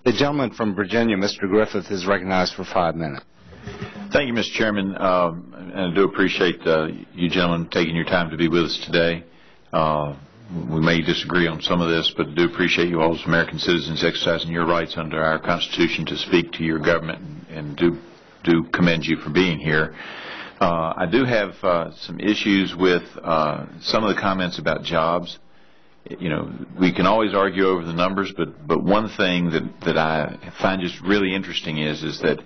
The gentleman from Virginia, Mr. Griffith, is recognized for 5 minutes. Thank you, Mr. Chairman, and I do appreciate you gentlemen taking your time to be with us today. We may disagree on some of this, but I do appreciate you all as American citizens exercising your rights under our Constitution to speak to your government, and do commend you for being here. I do have some issues with some of the comments about jobs. You know, we can always argue over the numbers, but one thing that I find just really interesting is that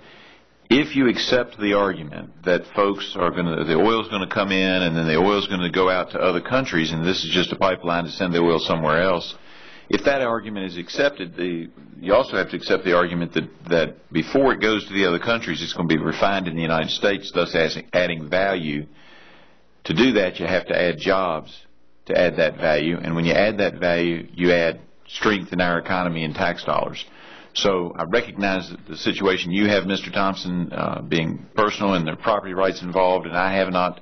if you accept the argument that folks are the oil's going to come in and then the oil's going to go out to other countries and this is just a pipeline to send the oil somewhere else, if that argument is accepted, you also have to accept the argument that before it goes to the other countries, it's going to be refined in the United States, thus adding value. To do that, you have to add jobs to add that value, and when you add that value, you add strength in our economy and tax dollars. So I recognize that the situation you have, Mr. Thompson, being personal and their property rights involved, and I have not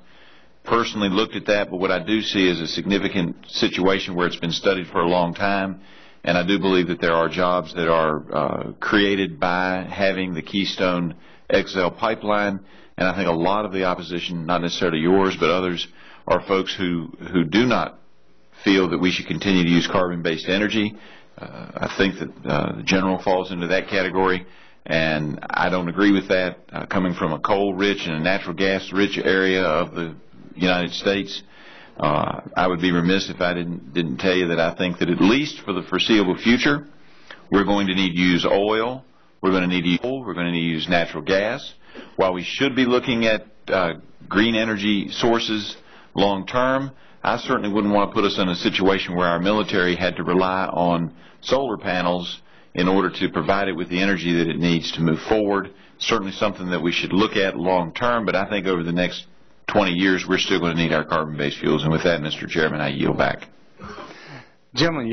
personally looked at that, but what I do see is a significant situation where it's been studied for a long time, and I do believe that there are jobs that are created by having the Keystone XL pipeline, and I think a lot of the opposition, not necessarily yours, but others, are folks who do not feel that we should continue to use carbon-based energy. I think that the general falls into that category, and I don't agree with that. Coming from a coal-rich and a natural gas-rich area of the United States, I would be remiss if I didn't tell you that I think that at least for the foreseeable future, we're going to need to use oil, we're going to need to use coal, we're going to need to use natural gas. While we should be looking at green energy sources long term, I certainly wouldn't want to put us in a situation where our military had to rely on solar panels in order to provide it with the energy that it needs to move forward. Certainly something that we should look at long term, but I think over the next 20 years we're still going to need our carbon-based fuels. And with that, Mr. Chairman, I yield back. Gentlemen,